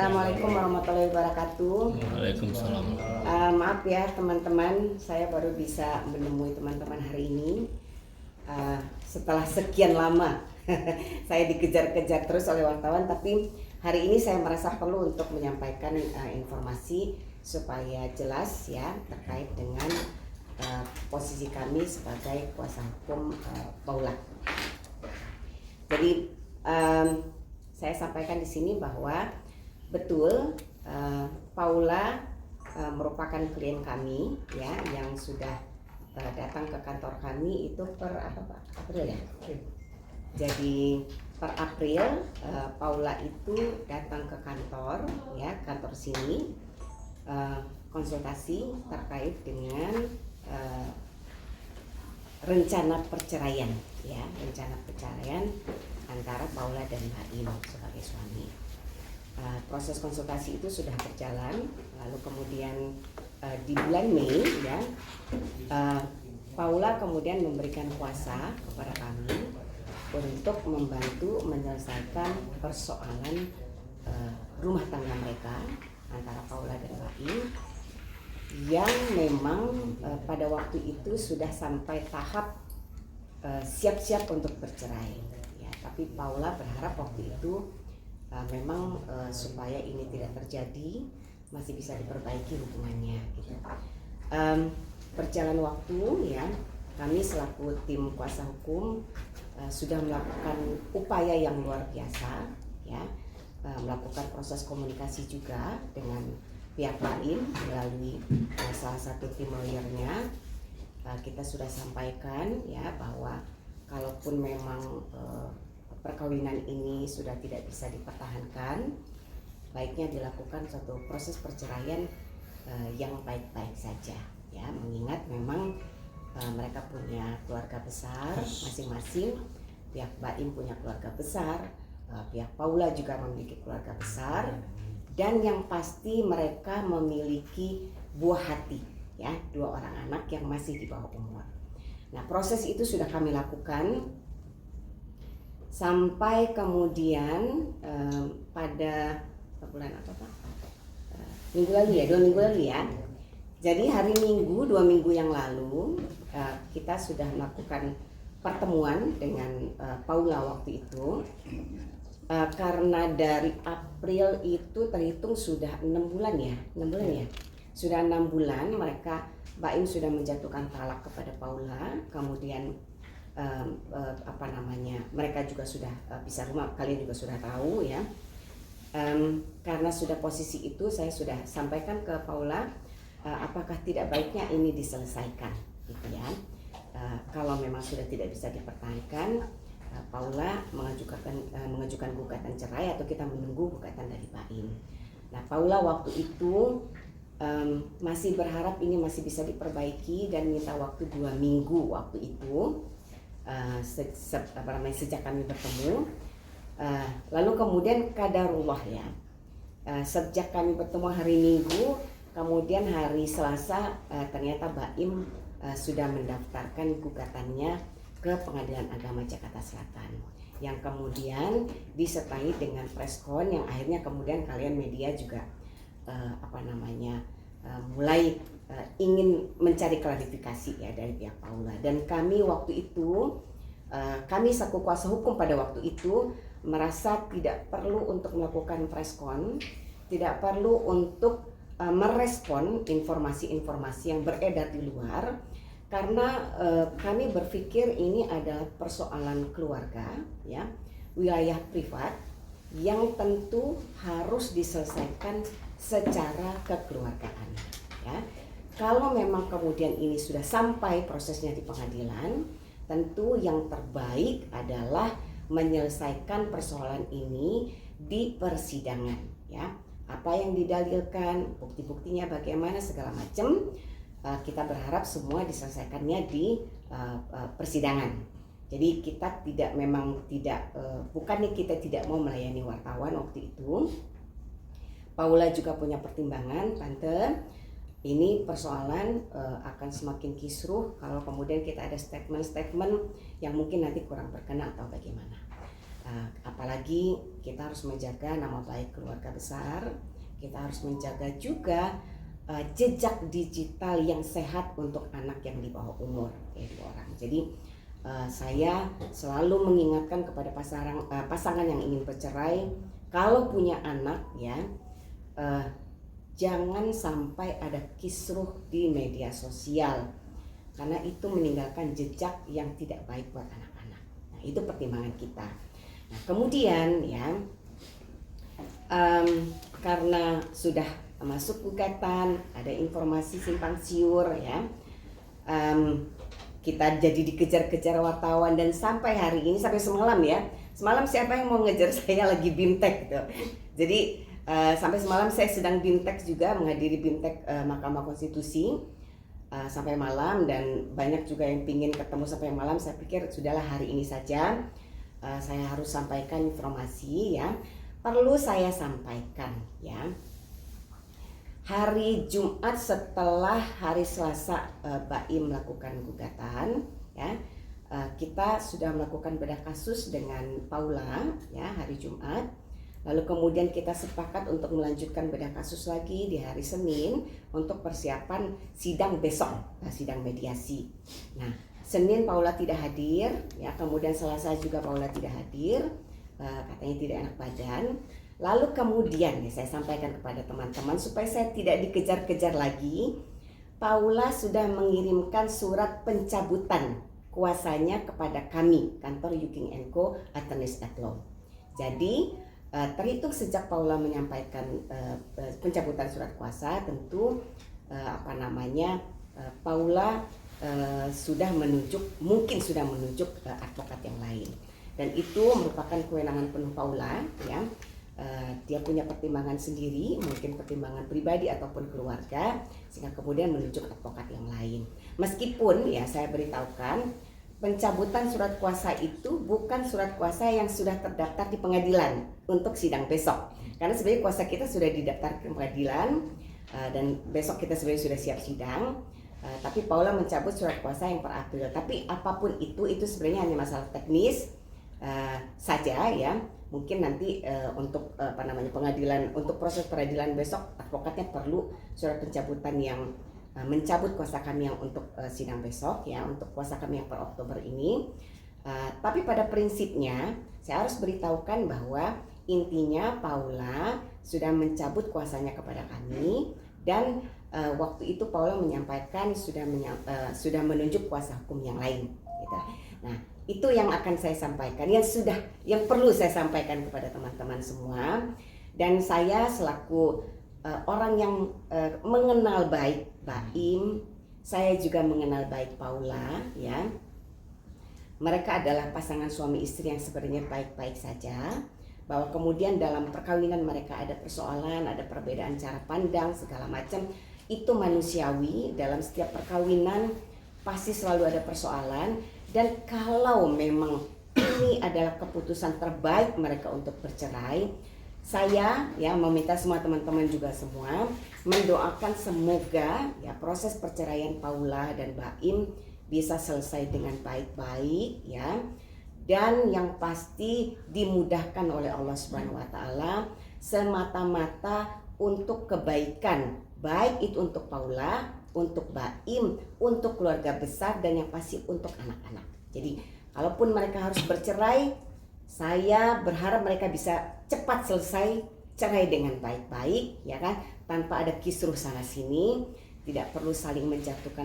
Assalamualaikum warahmatullahi wabarakatuh. Waalaikumsalam. Maaf ya teman-teman, saya baru bisa menemui teman-teman hari ini setelah sekian lama. Saya dikejar-kejar terus oleh wartawan, tapi hari ini saya merasa perlu untuk menyampaikan informasi supaya jelas ya terkait dengan posisi kami sebagai kuasa hukum Paula. Jadi saya sampaikan di sini bahwa betul Paula merupakan klien kami ya yang sudah datang ke kantor kami itu per April ya. Jadi per April Paula itu datang ke kantor ya, kantor sini konsultasi terkait dengan rencana perceraian ya, rencana perceraian antara Paula dan Baim sebagai suami. Proses konsultasi itu sudah berjalan, lalu kemudian di bulan Mei ya, Paula kemudian memberikan kuasa kepada kami untuk membantu menyelesaikan persoalan rumah tangga mereka antara Paula dan Baim yang memang pada waktu itu sudah sampai tahap siap-siap untuk bercerai ya, tapi Paula berharap waktu itu memang supaya ini tidak terjadi, masih bisa diperbaiki hubungannya gitu. Berjalan waktu ya, kami selaku tim kuasa hukum sudah melakukan upaya yang luar biasa ya, melakukan proses komunikasi juga dengan pihak lain melalui salah satu tim lawyernya. Kita sudah sampaikan ya bahwa kalaupun memang perkawinan ini sudah tidak bisa dipertahankan, baiknya dilakukan suatu proses perceraian yang baik-baik saja ya, mengingat memang mereka punya keluarga besar masing-masing. Pihak Baim punya keluarga besar, pihak Paula juga memiliki keluarga besar, dan yang pasti mereka memiliki buah hati ya, 2 orang anak yang masih di bawah umur. Nah, proses itu sudah kami lakukan sampai kemudian pada bulan apa Pak? Minggu lalu ya, 2 minggu lalu ya. Jadi hari Minggu 2 minggu yang lalu kita sudah melakukan pertemuan dengan Paula waktu itu. Karena dari April itu terhitung sudah 6 bulan ya, 6 bulan ya. Sudah 6 bulan mereka, Baim sudah menjatuhkan talak kepada Paula, kemudian mereka juga sudah pisah rumah, kalian juga sudah tahu ya. Karena sudah posisi itu, saya sudah sampaikan ke Paula apakah tidak baiknya ini diselesaikan gitu ya. Kalau memang sudah tidak bisa dipertahankan, Paula mengajukan gugatan cerai atau kita menunggu gugatan dari Baim. Nah, Paula waktu itu masih berharap ini masih bisa diperbaiki dan minta waktu 2 minggu waktu itu. Sejak kami bertemu, lalu kemudian qadarullah ya, sejak kami bertemu hari Minggu, kemudian hari Selasa ternyata Baim sudah mendaftarkan gugatannya ke Pengadilan Agama Jakarta Selatan, yang kemudian disertai dengan preskon yang akhirnya kemudian kalian media juga mulai ingin mencari klarifikasi ya dari pihak Paula. Dan kami waktu itu, kami selaku kuasa hukum pada waktu itu merasa tidak perlu untuk melakukan preskon, tidak perlu untuk merespon informasi-informasi yang beredar di luar, karena kami berpikir ini adalah persoalan keluarga ya, wilayah privat yang tentu harus diselesaikan secara kekeluargaan ya. Kalau memang kemudian ini sudah sampai prosesnya di pengadilan, tentu yang terbaik adalah menyelesaikan persoalan ini di persidangan ya. Apa yang didalilkan, bukti-buktinya bagaimana, segala macam, kita berharap semua diselesaikannya di persidangan. Jadi kita bukannya kita tidak mau melayani wartawan waktu itu. Paula juga punya pertimbangan, Tante, ini persoalan akan semakin kisruh kalau kemudian kita ada statement-statement yang mungkin nanti kurang berkenan atau bagaimana. Apalagi kita harus menjaga nama baik keluarga besar, kita harus menjaga juga jejak digital yang sehat untuk anak yang di bawah umur, ya 2 orang. Jadi saya selalu mengingatkan kepada pasangan yang ingin bercerai, kalau punya anak ya, jangan sampai ada kisruh di media sosial, karena itu meninggalkan jejak yang tidak baik buat anak-anak. Nah, itu pertimbangan kita. Nah, kemudian ya, karena sudah masuk gugatan, ada informasi simpang siur ya, kita jadi dikejar-kejar wartawan, dan sampai hari ini, sampai semalam ya, semalam siapa yang mau ngejar saya lagi BIMTEK gitu. Jadi sampai semalam saya sedang BIMTEK juga, menghadiri BIMTEK Mahkamah Konstitusi sampai malam, dan banyak juga yang pingin ketemu sampai malam. Saya pikir sudahlah hari ini saja saya harus sampaikan informasi ya, perlu saya sampaikan ya. Hari Jumat setelah hari Selasa BAIM melakukan gugatan ya, kita sudah melakukan bedah kasus dengan Paula ya hari Jumat. Lalu kemudian kita sepakat untuk melanjutkan bedah kasus lagi di hari Senin untuk persiapan sidang besok, sidang mediasi. Nah, Senin Paula tidak hadir ya, kemudian Selasa juga Paula tidak hadir, katanya tidak enak badan. Lalu kemudian ya, saya sampaikan kepada teman-teman supaya saya tidak dikejar-kejar lagi, Paula sudah mengirimkan surat pencabutan kuasanya kepada kami, kantor Yuking & Co Attorneys at Law. Jadi terhitung sejak Paula menyampaikan pencabutan surat kuasa, tentu Paula mungkin sudah menunjuk advokat yang lain, dan itu merupakan kewenangan penuh Paula ya. Dia punya pertimbangan sendiri, mungkin pertimbangan pribadi ataupun keluarga, sehingga kemudian menunjuk advokat yang lain. Meskipun ya saya beritahukan, pencabutan surat kuasa itu bukan surat kuasa yang sudah terdaftar di pengadilan untuk sidang besok. Karena sebenarnya kuasa kita sudah didaftar ke pengadilan dan besok kita sebenarnya sudah siap sidang. Tapi Paula mencabut surat kuasa yang per April. Tapi apapun itu sebenarnya hanya masalah teknis saja ya. Mungkin nanti untuk pengadilan, untuk proses peradilan besok, advokatnya perlu surat pencabutan yang mencabut kuasa kami yang untuk sidang besok ya, untuk kuasa kami yang per Oktober ini. Tapi pada prinsipnya saya harus beritahukan bahwa intinya Paula sudah mencabut kuasanya kepada kami, dan waktu itu Paula menyampaikan sudah menunjuk kuasa hukum yang lain gitu. Nah, itu yang akan saya sampaikan, yang perlu saya sampaikan kepada teman-teman semua. Dan saya selaku orang yang mengenal baik BAIM, saya juga mengenal baik Paula ya. Mereka adalah pasangan suami istri yang sebenarnya baik-baik saja, bahwa kemudian dalam perkawinan mereka ada persoalan, ada perbedaan cara pandang segala macam, itu manusiawi. Dalam setiap perkawinan pasti selalu ada persoalan. Dan kalau memang ini adalah keputusan terbaik mereka untuk bercerai, saya ya meminta semua teman-teman juga semua mendoakan semoga ya proses perceraian Paula dan BAIM bisa selesai dengan baik-baik ya, dan yang pasti dimudahkan oleh Allah Subhanahu wa taala, semata-mata untuk kebaikan, baik itu untuk Paula, untuk BAIM, untuk keluarga besar, dan yang pasti untuk anak-anak. Jadi kalaupun mereka harus bercerai, saya berharap mereka bisa cepat selesai cerai dengan baik-baik ya kan, tanpa ada kisruh sana sini, tidak perlu saling menjatuhkan